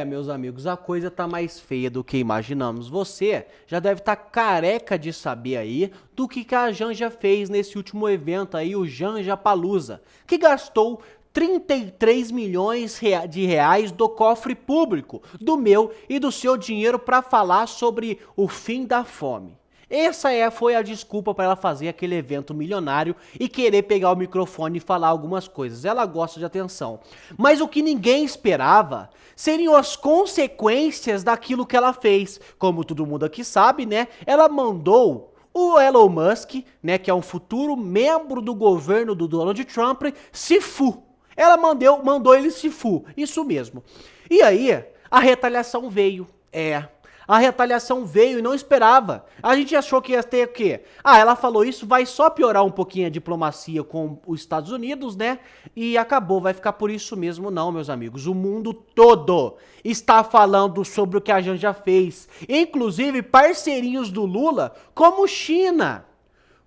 Meus amigos, a coisa tá mais feia do que imaginamos. Você já deve estar careca de saber aí do que a Janja fez nesse último evento aí, o Janja Palusa, que gastou 33 milhões de reais do cofre público, do meu e do seu dinheiro para falar sobre o fim da fome. Foi a desculpa para ela fazer aquele evento milionário e querer pegar o microfone e falar algumas coisas. Ela gosta de atenção. Mas o que ninguém esperava seriam as consequências daquilo que ela fez. Como todo mundo aqui sabe, né? Ela mandou o Elon Musk, né, que é um futuro membro do governo do Donald Trump, se fu. Ela mandou ele se fu. Isso mesmo. E aí, a retaliação veio. A retaliação veio e não esperava. A gente achou que ia ter o quê? Ela falou isso, vai só piorar um pouquinho a diplomacia com os Estados Unidos, né? E acabou, vai ficar por isso mesmo não, meus amigos. O mundo todo está falando sobre o que a Janja fez. Inclusive parceirinhos do Lula, como China,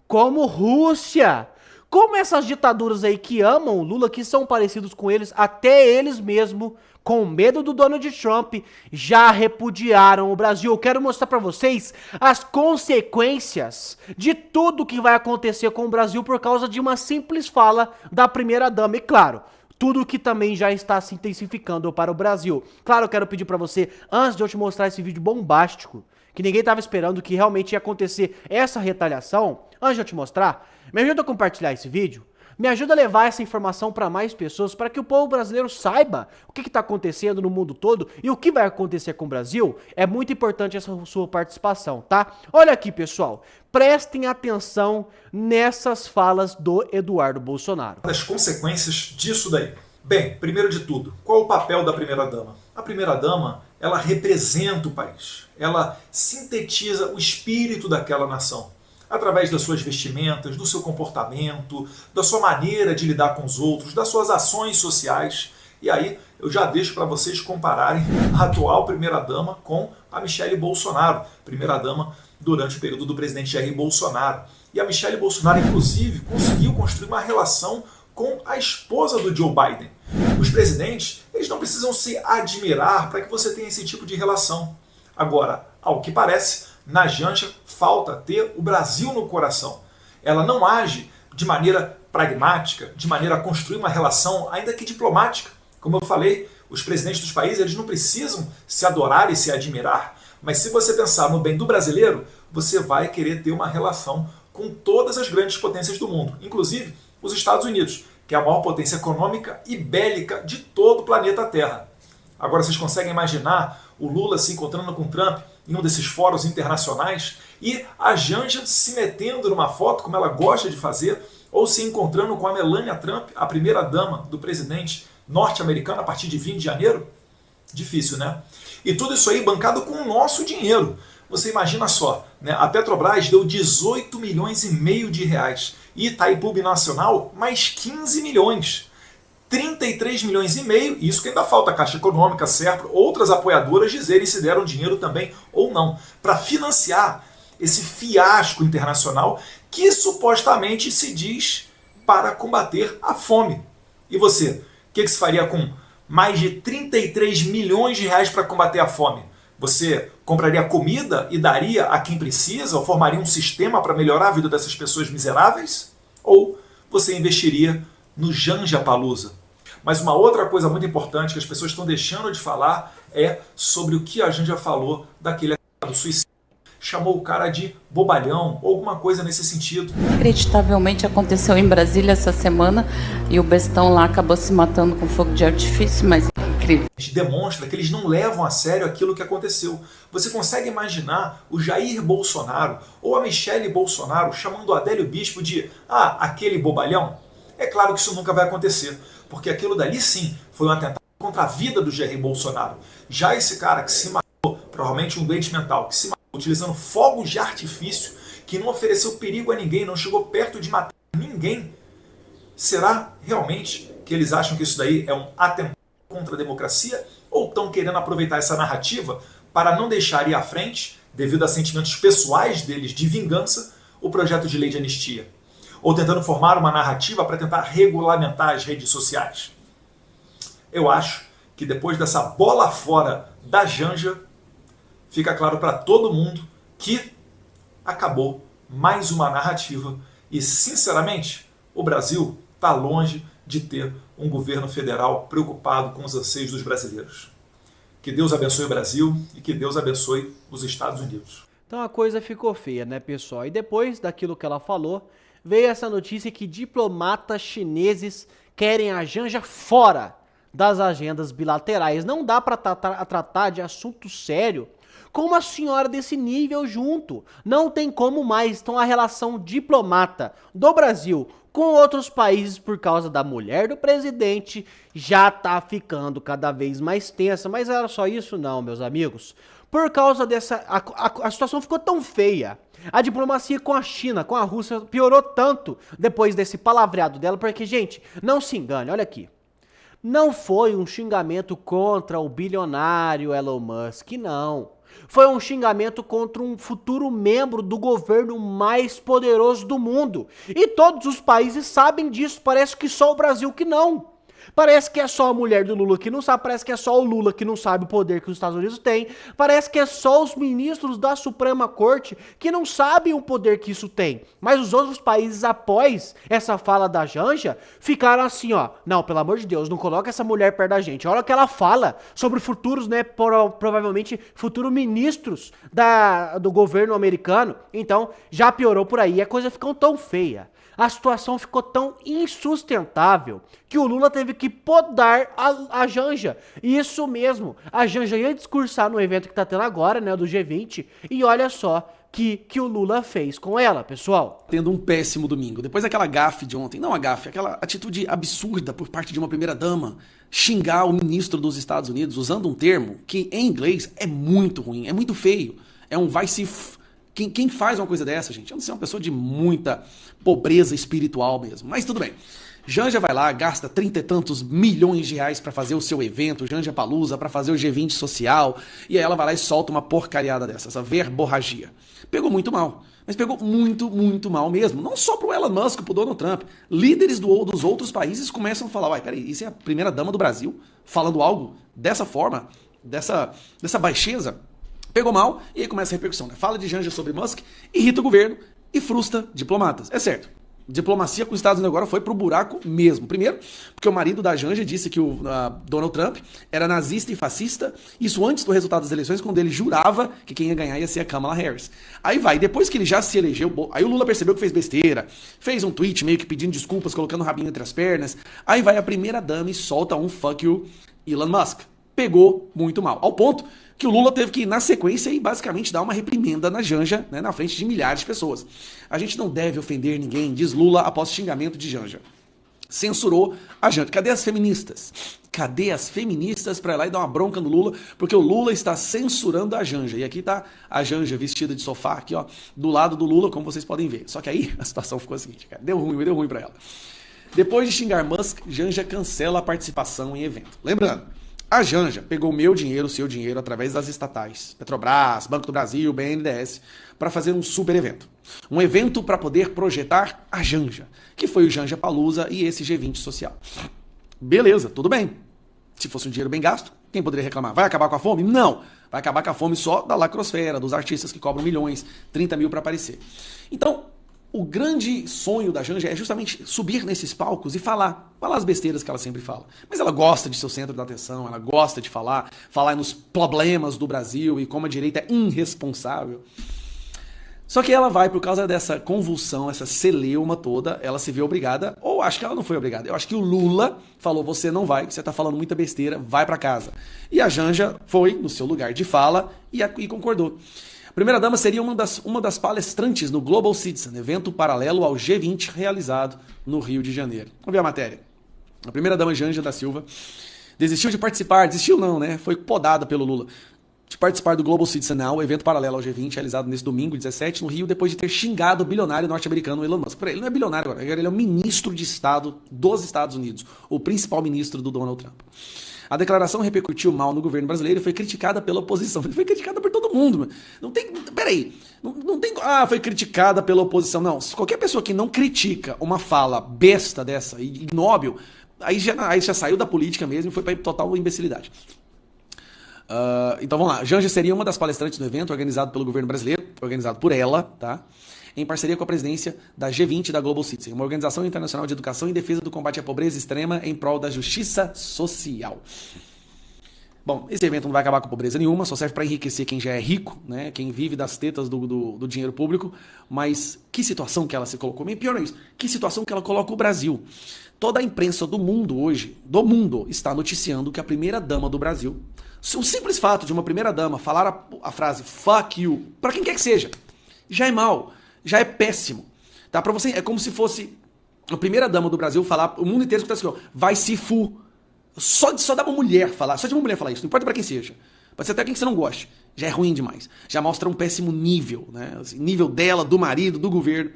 como Rússia, como essas ditaduras aí que amam o Lula, que são parecidos com eles, até eles mesmo, com medo do Donald Trump, já repudiaram o Brasil. Eu quero mostrar pra vocês as consequências de tudo que vai acontecer com o Brasil por causa de uma simples fala da primeira-dama. E claro, tudo que também já está se intensificando para o Brasil. Claro, eu quero pedir pra você, antes de eu te mostrar esse vídeo bombástico, que ninguém estava esperando que realmente ia acontecer essa retaliação, antes de eu te mostrar, me ajuda a compartilhar esse vídeo, me ajuda a levar essa informação para mais pessoas, para que o povo brasileiro saiba o que está acontecendo no mundo todo e o que vai acontecer com o Brasil. É muito importante essa sua participação, tá? Olha aqui, pessoal, prestem atenção nessas falas do Eduardo Bolsonaro. As consequências disso daí. Bem, primeiro de tudo, qual é o papel da primeira-dama? A primeira-dama, ela representa o país, ela sintetiza o espírito daquela nação, através das suas vestimentas, do seu comportamento, da sua maneira de lidar com os outros, das suas ações sociais. E aí eu já deixo para vocês compararem a atual primeira-dama com a Michelle Bolsonaro, primeira-dama durante o período do presidente Jair Bolsonaro. E a Michelle Bolsonaro, inclusive, conseguiu construir uma relação com a esposa do Joe Biden. Os presidentes, eles não precisam se admirar para que você tenha esse tipo de relação. Agora, ao que parece, na Janja falta ter o Brasil no coração. Ela não age de maneira pragmática, de maneira a construir uma relação, ainda que diplomática. Como eu falei, os presidentes dos países eles não precisam se adorar e se admirar. Mas se você pensar no bem do brasileiro, você vai querer ter uma relação com todas as grandes potências do mundo, inclusive os Estados Unidos, que é a maior potência econômica e bélica de todo o planeta Terra. Agora vocês conseguem imaginar o Lula se encontrando com o Trump em um desses fóruns internacionais e a Janja se metendo numa foto, como ela gosta de fazer, ou se encontrando com a Melania Trump, a primeira-dama do presidente norte-americano a partir de 20 de janeiro? Difícil, né? E tudo isso aí bancado com o nosso dinheiro. Você imagina só, né? A Petrobras deu 18 milhões e meio de reais e Itaipu Nacional mais 15 milhões. 33 milhões e meio, isso que ainda falta a Caixa Econômica, Serpro, outras apoiadoras dizerem se deram dinheiro também ou não, para financiar esse fiasco internacional que supostamente se diz para combater a fome. E você, o que se faria com mais de 33 milhões de reais para combater a fome? Você compraria comida e daria a quem precisa, ou formaria um sistema para melhorar a vida dessas pessoas miseráveis? Ou você investiria no Janja Palusa? Mas uma outra coisa muito importante que as pessoas estão deixando de falar é sobre o que a Janja falou daquele do suicídio. Chamou o cara de bobalhão ou alguma coisa nesse sentido. Inacreditavelmente aconteceu em Brasília essa semana e o bestão lá acabou se matando com fogo de artifício, mas é incrível. Demonstra que eles não levam a sério aquilo que aconteceu. Você consegue imaginar o Jair Bolsonaro ou a Michelle Bolsonaro chamando o Adélio Bispo de aquele bobalhão? É claro que isso nunca vai acontecer, porque aquilo dali sim foi um atentado contra a vida do Jair Bolsonaro. Já esse cara que se matou, provavelmente um doente mental, que se matou utilizando fogos de artifício, que não ofereceu perigo a ninguém, não chegou perto de matar ninguém, será realmente que eles acham que isso daí é um atentado contra a democracia? Ou estão querendo aproveitar essa narrativa para não deixar ir à frente, devido a sentimentos pessoais deles de vingança, o projeto de lei de anistia? Ou tentando formar uma narrativa para tentar regulamentar as redes sociais? Eu acho que depois dessa bola fora da Janja, fica claro para todo mundo que acabou mais uma narrativa e, sinceramente, o Brasil está longe de ter um governo federal preocupado com os anseios dos brasileiros. Que Deus abençoe o Brasil e que Deus abençoe os Estados Unidos. Então a coisa ficou feia, né, pessoal? E depois daquilo que ela falou, veio essa notícia que diplomatas chineses querem a Janja fora das agendas bilaterais. Não dá para tratar de assunto sério com uma senhora desse nível junto. Não tem como mais. Então a relação diplomata do Brasil com outros países por causa da mulher do presidente já tá ficando cada vez mais tensa. Mas era só isso não, meus amigos. Por causa dessa... A situação ficou tão feia. A diplomacia com a China, com a Rússia, piorou tanto depois desse palavreado dela. Porque, gente, não se engane, olha aqui. Não foi um xingamento contra o bilionário Elon Musk, não. Foi um xingamento contra um futuro membro do governo mais poderoso do mundo. E todos os países sabem disso, parece que só o Brasil que não. Parece que é só a mulher do Lula que não sabe, parece que é só o Lula que não sabe o poder que os Estados Unidos têm, parece que é só os ministros da Suprema Corte que não sabem o poder que isso tem. Mas os outros países, após essa fala da Janja, ficaram assim, ó, não, pelo amor de Deus, não coloca essa mulher perto da gente. Olha o que ela fala sobre futuros, né, provavelmente futuros ministros do governo americano. Então, já piorou por aí, a coisa ficou tão feia. A situação ficou tão insustentável que o Lula teve que podar a Janja. Isso mesmo, a Janja ia discursar no evento que tá tendo agora, né, do G20, e olha só que o Lula fez com ela, pessoal. Tendo um péssimo domingo. Depois daquela gafe de ontem, não a gafe, aquela atitude absurda por parte de uma primeira-dama, xingar o ministro dos Estados Unidos usando um termo que em inglês é muito ruim, é muito feio. É um vai se... Quem faz uma coisa dessa, gente? Eu não sei, uma pessoa de muita pobreza espiritual mesmo. Mas tudo bem. Janja vai lá, gasta 30 e tantos milhões de reais pra fazer o seu evento, Janja Palusa, pra fazer o G20 social, e aí ela vai lá e solta uma porcariada dessa, essa verborragia. Pegou muito mal. Mas pegou muito, muito mal mesmo. Não só pro Elon Musk, pro Donald Trump. Líderes dos outros países começam a falar, uai, peraí, isso é a primeira-dama do Brasil falando algo dessa forma, dessa baixeza? Pegou mal e aí começa a repercussão, né? Fala de Janja sobre Musk, irrita o governo e frustra diplomatas. É certo, diplomacia com os Estados Unidos agora foi pro buraco mesmo. Primeiro, porque o marido da Janja disse que o Donald Trump era nazista e fascista, isso antes do resultado das eleições, quando ele jurava que quem ia ganhar ia ser a Kamala Harris. Aí vai, depois que ele já se elegeu, aí o Lula percebeu que fez besteira, fez um tweet meio que pedindo desculpas, colocando o rabinho entre as pernas, aí vai a primeira-dama e solta um fuck you Elon Musk. Pegou muito mal, ao ponto que o Lula teve que ir na sequência e basicamente dar uma reprimenda na Janja, né, na frente de milhares de pessoas. A gente não deve ofender ninguém, diz Lula após xingamento de Janja. Censurou a Janja. Cadê as feministas? Cadê as feministas para ir lá e dar uma bronca no Lula? Porque o Lula está censurando a Janja. E aqui tá a Janja vestida de sofá, aqui ó, do lado do Lula, como vocês podem ver. Só que aí a situação ficou a seguinte, cara, deu ruim para ela. Depois de xingar Musk, Janja cancela a participação em evento. Lembrando, a Janja pegou meu dinheiro, seu dinheiro, através das estatais, Petrobras, Banco do Brasil, BNDES, para fazer um super evento. Um evento para poder projetar a Janja, que foi o Janja Palusa e esse G20 social. Beleza, tudo bem. Se fosse um dinheiro bem gasto, quem poderia reclamar? Vai acabar com a fome? Não. Vai acabar com a fome só da lacrosfera, dos artistas que cobram milhões, 30 mil para aparecer. Então, o grande sonho da Janja é justamente subir nesses palcos e falar as besteiras que ela sempre fala. Mas ela gosta de ser o centro da atenção, ela gosta de falar nos problemas do Brasil e como a direita é irresponsável. Só que ela vai, por causa dessa convulsão, essa celeuma toda, ela se vê obrigada, ou acho que ela não foi obrigada, eu acho que o Lula falou, você não vai, você tá falando muita besteira, vai pra casa. E a Janja foi no seu lugar de fala e concordou. A primeira-dama seria uma das palestrantes no Global Citizen, evento paralelo ao G20 realizado no Rio de Janeiro. Vamos ver a matéria. A primeira-dama Janja da Silva desistiu de participar, desistiu não, né? Foi podada pelo Lula, de participar do Global Citizen Now, evento paralelo ao G20 realizado nesse domingo, 17, no Rio, depois de ter xingado o bilionário norte-americano Elon Musk. Ele não é bilionário agora, ele é o ministro de Estado dos Estados Unidos, o principal ministro do Donald Trump. A declaração repercutiu mal no governo brasileiro e foi criticada pela oposição. Foi criticada por todo mundo. Não tem... Peraí. Não tem... Ah, foi criticada pela oposição. Não. Qualquer pessoa que não critica uma fala besta dessa, ignóbil, Aí já saiu da política mesmo e foi pra total imbecilidade. Então vamos lá. Janja seria uma das palestrantes do evento, organizado pelo governo brasileiro, organizado por ela, tá? Em parceria com a presidência da G20 e da Global Citizen, uma organização internacional de educação em defesa do combate à pobreza extrema em prol da justiça social. Bom, esse evento não vai acabar com pobreza nenhuma, só serve para enriquecer quem já é rico, né? Quem vive das tetas do dinheiro público, mas que situação que ela se colocou? Bem, pior é isso, que situação que ela coloca o Brasil. Toda a imprensa do mundo hoje, está noticiando que a primeira-dama do Brasil, o simples fato de uma primeira-dama falar a frase fuck you, para quem quer que seja, já é mal, já é péssimo. Tá? Para você, é como se fosse a primeira-dama do Brasil falar, o mundo inteiro escuta assim, ó, vai se fu. Só dá uma mulher falar, só de uma mulher falar isso, não importa pra quem seja. Pode ser até quem que você não goste. Já é ruim demais. Já mostra um péssimo nível, né? Assim, nível dela, do marido, do governo.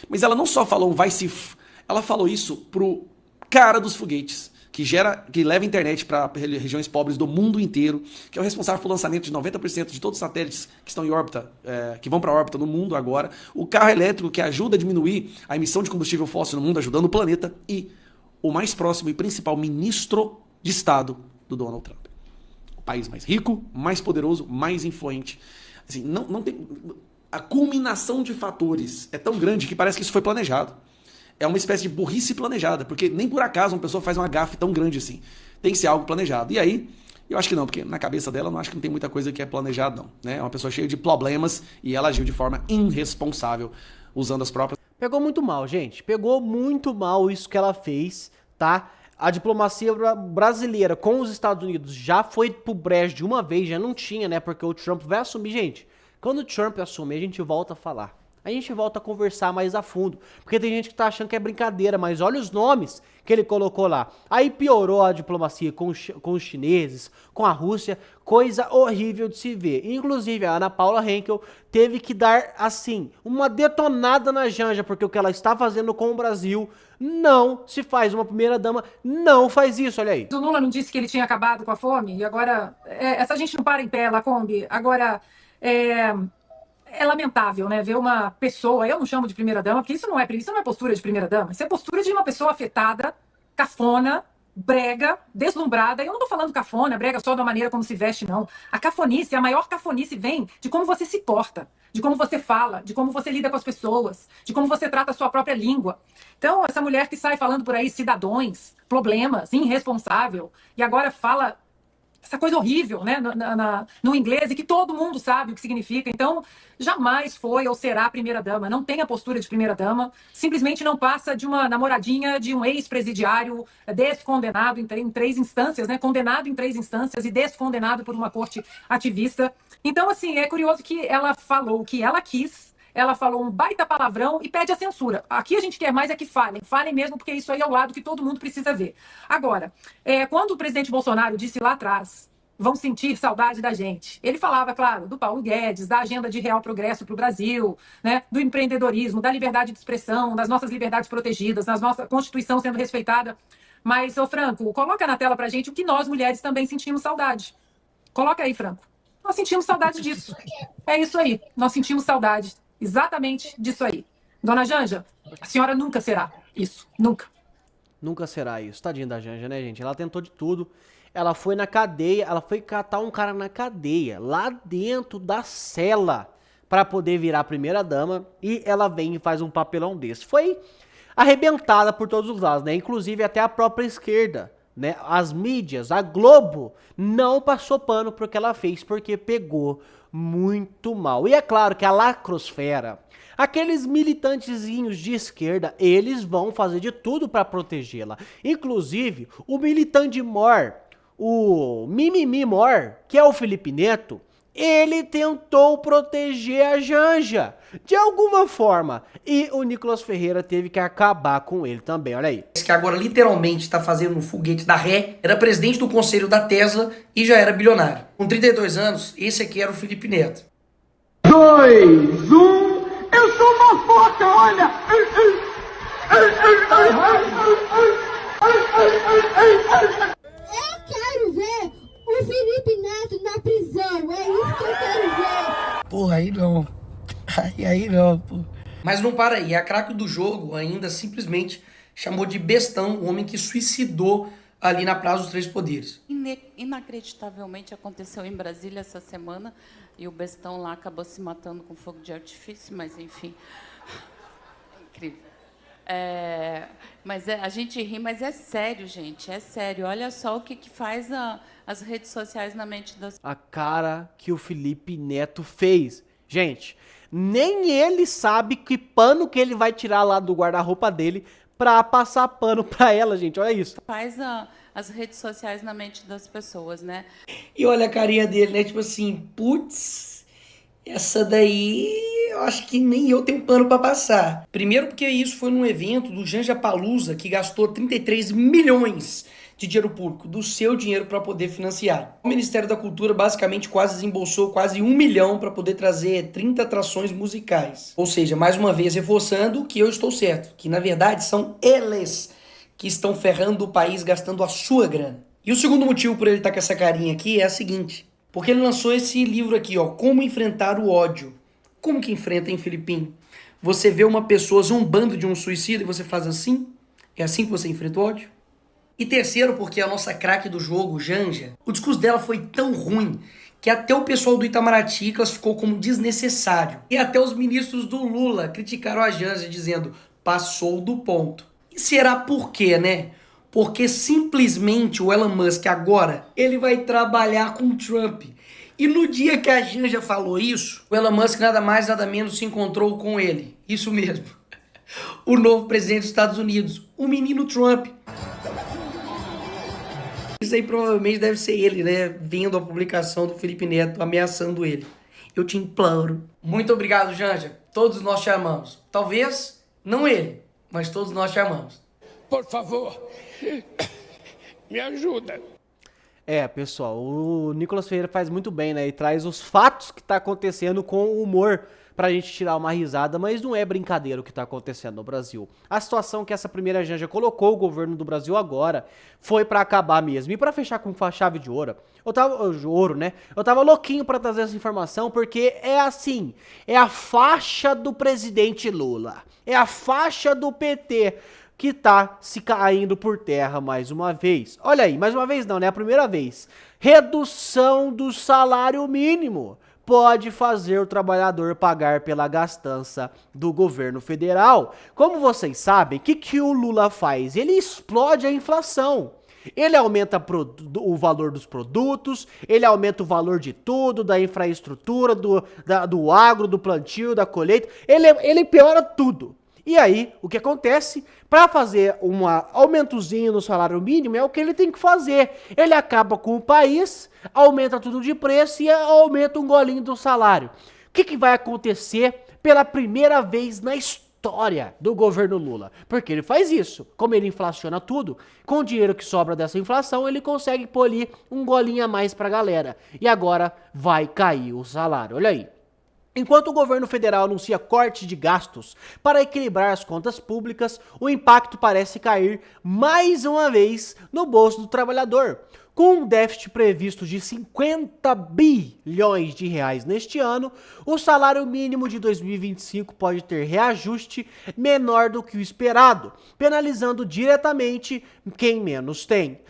Mas ela não só falou um vai se f... Ela falou isso pro cara dos foguetes, que leva internet para regiões pobres do mundo inteiro, que é o responsável pelo lançamento de 90% de todos os satélites que estão em órbita, que vão para a órbita no mundo agora. O carro elétrico que ajuda a diminuir a emissão de combustível fóssil no mundo, ajudando o planeta. E o mais próximo e principal ministro de Estado do Donald Trump. O país mais rico, mais poderoso, mais influente. Assim, não tem... A culminação de fatores é tão grande que parece que isso foi planejado. É uma espécie de burrice planejada, porque nem por acaso uma pessoa faz uma gafe tão grande assim. Tem que ser algo planejado. E aí, eu acho que não, porque na cabeça dela eu não acho que não tem muita coisa que é planejada, não. Né? É uma pessoa cheia de problemas e ela agiu de forma irresponsável, usando as próprias... Pegou muito mal, gente. Pegou muito mal isso que ela fez, tá? A diplomacia brasileira com os Estados Unidos já foi pro brejo de uma vez, já não tinha, né? Porque o Trump vai assumir, gente. Quando o Trump assumir, a gente volta a falar. A gente volta a conversar mais a fundo. Porque tem gente que tá achando que é brincadeira, mas olha os nomes que ele colocou lá. Aí piorou a diplomacia com os chineses, com a Rússia, coisa horrível de se ver. Inclusive, a Ana Paula Henkel teve que dar, assim, uma detonada na Janja, porque o que ela está fazendo com o Brasil não se faz. Uma primeira-dama não faz isso, olha aí. O Lula não disse que ele tinha acabado com a fome? E agora, essa gente não para em pé, Lacombe. Agora, é lamentável, né, ver uma pessoa, eu não chamo de primeira-dama, porque isso não é postura de primeira-dama, isso é postura de uma pessoa afetada, cafona, brega, deslumbrada. Eu não tô falando cafona, brega só da maneira como se veste, não. A cafonice, a maior cafonice vem de como você se porta, de como você fala, de como você lida com as pessoas, de como você trata a sua própria língua. Então, essa mulher que sai falando por aí cidadãos, problemas, irresponsável, e agora fala essa coisa horrível, né, no inglês, e que todo mundo sabe o que significa. Então, jamais foi ou será primeira-dama. Não tem a postura de primeira-dama. Simplesmente não passa de uma namoradinha de um ex-presidiário descondenado em 3 instâncias, né, condenado em 3 instâncias e descondenado por uma corte ativista. Então, assim, é curioso que ela falou o que ela quis. Ela falou um baita palavrão e pede a censura. Aqui a gente quer mais é que falem. Falem mesmo, porque isso aí é o lado que todo mundo precisa ver. Agora, quando o presidente Bolsonaro disse lá atrás, vão sentir saudade da gente, ele falava, claro, do Paulo Guedes, da agenda de real progresso para o Brasil, né, do empreendedorismo, da liberdade de expressão, das nossas liberdades protegidas, da nossa Constituição sendo respeitada. Mas, ô Franco, coloca na tela pra gente o que nós, mulheres, também sentimos saudade. Coloca aí, Franco. Nós sentimos saudade disso. É isso aí. Nós sentimos saudade exatamente disso aí. Dona Janja, a senhora nunca será isso. Nunca. Nunca será isso. Tadinha da Janja, né, gente? Ela tentou de tudo. Ela foi na cadeia, ela foi catar um cara na cadeia, lá dentro da cela, pra poder virar primeira-dama, e ela vem e faz um papelão desse. Foi arrebentada por todos os lados, né? Inclusive até a própria esquerda, né? As mídias, a Globo, não passou pano pro que ela fez, porque pegou muito mal. E é claro que a lacrosfera, aqueles militantezinhos de esquerda, eles vão fazer de tudo para protegê-la. Inclusive, o militante mor, o mimimi mor, que é o Felipe Neto, ele tentou proteger a Janja de alguma forma. E o Nicolas Ferreira teve que acabar com ele também, olha aí. Que agora literalmente está fazendo um foguete da ré, era presidente do conselho da Tesla e já era bilionário. Com 32 anos, esse aqui era o Felipe Neto. 2, 1, eu sou uma foca, olha! Eu quero ver o Felipe Neto na prisão, é isso que eu quero ver. Porra, aí não. Aí não, pô. Mas não para aí, a craque do jogo ainda simplesmente chamou de bestão o homem que suicidou ali na Praça dos Três Poderes. Inacreditavelmente aconteceu em Brasília essa semana e o bestão lá acabou se matando com fogo de artifício, mas enfim, incrível. A gente ri, mas é sério, gente, é sério. Olha só o que faz as redes sociais na mente das... A cara que o Felipe Neto fez. Gente, nem ele sabe que pano que ele vai tirar lá do guarda-roupa dele pra passar pano pra ela, gente. Olha isso. Faz as redes sociais na mente das pessoas, né? E olha a carinha dele, né? Tipo assim, putz, essa daí eu acho que nem eu tenho pano pra passar. Primeiro porque isso foi num evento do Janja Palusa que gastou 33 milhões de dinheiro público, do seu dinheiro para poder financiar. O Ministério da Cultura basicamente quase desembolsou quase 1 milhão para poder trazer 30 atrações musicais. Ou seja, mais uma vez reforçando que eu estou certo, que na verdade são eles que estão ferrando o país gastando a sua grana. E o segundo motivo por ele estar com essa carinha aqui é a seguinte, porque ele lançou esse livro aqui, ó, Como Enfrentar o Ódio. Como que enfrenta, hein, Filipinho? Você vê uma pessoa zombando de um suicídio e você faz assim? É assim que você enfrenta o ódio? E terceiro, porque a nossa craque do jogo, Janja, o discurso dela foi tão ruim que até o pessoal do Itamaraty classificou como desnecessário. E até os ministros do Lula criticaram a Janja dizendo, passou do ponto. E será por quê, né? Porque simplesmente o Elon Musk agora, ele vai trabalhar com o Trump. E no dia que a Janja falou isso, o Elon Musk nada mais nada menos se encontrou com ele. Isso mesmo. O novo presidente dos Estados Unidos, o menino Trump. Isso aí provavelmente deve ser ele, né? Vendo a publicação do Felipe Neto ameaçando ele. Eu te imploro. Muito obrigado, Janja. Todos nós te amamos. Talvez não ele, mas todos nós te amamos. Por favor, me ajuda. Pessoal, o Nicolas Ferreira faz muito bem, né? E traz os fatos que tá acontecendo com humor pra gente tirar uma risada, mas não é brincadeira o que tá acontecendo no Brasil. A situação que essa primeira Janja colocou o governo do Brasil agora foi pra acabar mesmo. E pra fechar com chave de ouro, eu tava louquinho pra trazer essa informação, porque é assim, é a faixa do presidente Lula, é a faixa do PT, que tá se caindo por terra mais uma vez. Olha aí, mais uma vez não, né? A primeira vez. Redução do salário mínimo pode fazer o trabalhador pagar pela gastança do governo federal. Como vocês sabem, o que o Lula faz? Ele explode a inflação. Ele aumenta o valor dos produtos, ele aumenta o valor de tudo, da infraestrutura, do agro, do plantio, da colheita. Ele piora tudo. E aí, o que acontece? Para fazer um aumentozinho no salário mínimo é o que ele tem que fazer. Ele acaba com o país, aumenta tudo de preço e aumenta um golinho do salário. O que vai acontecer pela primeira vez na história do governo Lula? Porque ele faz isso. Como ele inflaciona tudo, com o dinheiro que sobra dessa inflação, ele consegue polir um golinho a mais pra galera. E agora vai cair o salário. Olha aí. Enquanto o governo federal anuncia corte de gastos para equilibrar as contas públicas, o impacto parece cair mais uma vez no bolso do trabalhador. Com um déficit previsto de 50 bilhões de reais neste ano, o salário mínimo de 2025 pode ter reajuste menor do que o esperado, penalizando diretamente quem menos tem.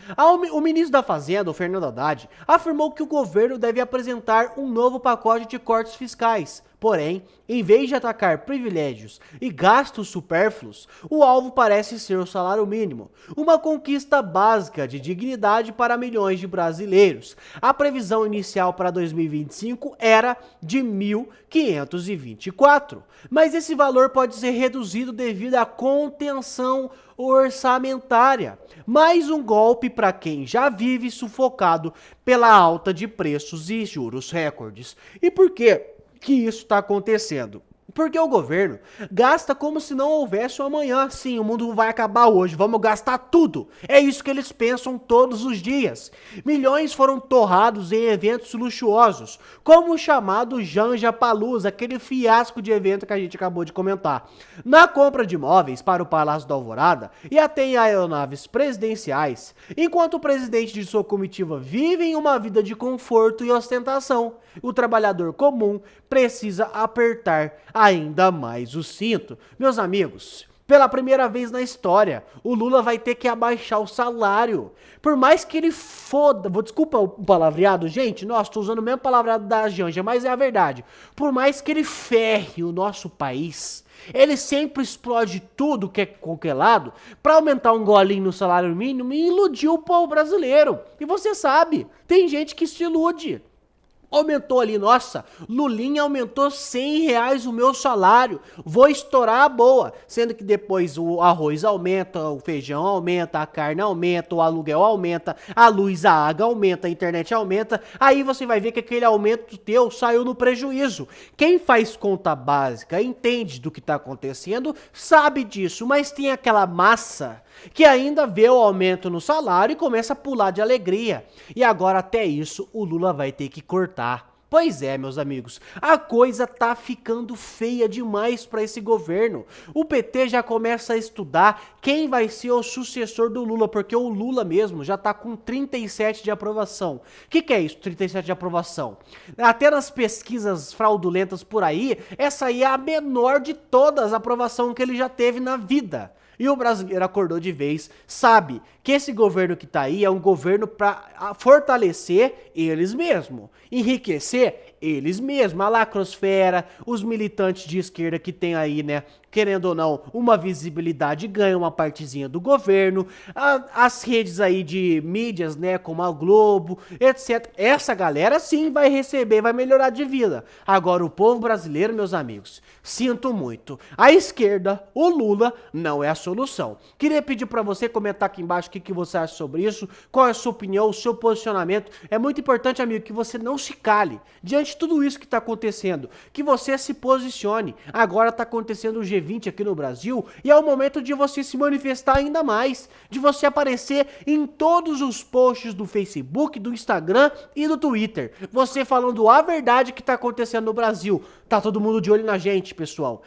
O ministro da Fazenda, o Fernando Haddad, afirmou que o governo deve apresentar um novo pacote de cortes fiscais. Porém, em vez de atacar privilégios e gastos supérfluos, o alvo parece ser o salário mínimo, uma conquista básica de dignidade para milhões de brasileiros. A previsão inicial para 2025 era de 1.524, mas esse valor pode ser reduzido devido à contenção orçamentária. Mais um golpe para quem já vive sufocado pela alta de preços e juros recordes. E por quê que isso está acontecendo? Porque o governo gasta como se não houvesse um amanhã. Sim, o mundo vai acabar hoje, vamos gastar tudo. É isso que eles pensam todos os dias. Milhões foram torrados em eventos luxuosos, como o chamado Janja Palusa, aquele fiasco de evento que a gente acabou de comentar. Na compra de imóveis para o Palácio da Alvorada e até em aeronaves presidenciais, enquanto o presidente de sua comitiva vive em uma vida de conforto e ostentação, o trabalhador comum precisa apertar ainda mais o cinto. Meus amigos, Pela primeira vez na história, o Lula vai ter que abaixar o salário. Por mais que ele foda... Desculpa o palavreado, gente. Nossa, tô usando o mesmo palavreado da Janja, mas é a verdade. Por mais que ele ferre o nosso país, ele sempre explode tudo que é qualquer lado pra aumentar um golinho no salário mínimo e iludir o povo brasileiro. E você sabe, tem gente que se ilude. Aumentou ali, nossa, Lulinha aumentou R$100 o meu salário, vou estourar a boa, sendo que depois o arroz aumenta, o feijão aumenta, a carne aumenta, o aluguel aumenta, a luz, a água aumenta, a internet aumenta, aí você vai ver que aquele aumento teu saiu no prejuízo. Quem faz conta básica, entende do que está acontecendo, sabe disso, mas tem aquela massa que ainda vê o aumento no salário e começa a pular de alegria. E agora até isso o Lula vai ter que cortar. Pois é, meus amigos, a coisa tá ficando feia demais para esse governo. O PT já começa a estudar quem vai ser o sucessor do Lula, porque o Lula mesmo já tá com 37 de aprovação. O que é isso, 37 de aprovação? Até nas pesquisas fraudulentas por aí, essa aí é a menor de todas a aprovação que ele já teve na vida. E o brasileiro acordou de vez, sabe que esse governo que tá aí é um governo para fortalecer eles mesmos, enriquecer eles mesmos, a lacrosfera, os militantes de esquerda que tem aí, né, querendo ou não, uma visibilidade, ganha uma partezinha do governo, as redes aí de mídias, né, como a Globo, etc. Essa galera sim vai receber, vai melhorar de vida. Agora o povo brasileiro, meus amigos, sinto muito, a esquerda, o Lula, não é a solução. Queria pedir pra você comentar aqui embaixo o que você acha sobre isso, qual é a sua opinião, o seu posicionamento. É muito importante, amigo, que você não se cale diante de tudo isso que tá acontecendo, que você se posicione. Agora tá acontecendo o G20 aqui no Brasil e é o momento de você se manifestar ainda mais, de você aparecer em todos os posts do Facebook, do Instagram e do Twitter, você falando a verdade que tá acontecendo no Brasil. Tá todo mundo de olho na gente, pessoal.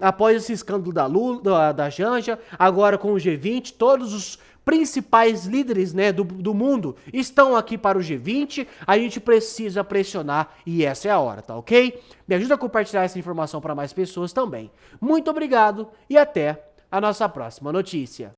Após esse escândalo da Lula, da Janja, agora com o G20, todos os principais líderes, né, do mundo estão aqui para o G20, a gente precisa pressionar e essa é a hora, tá ok? Me ajuda a compartilhar essa informação para mais pessoas também. Muito obrigado e até a nossa próxima notícia.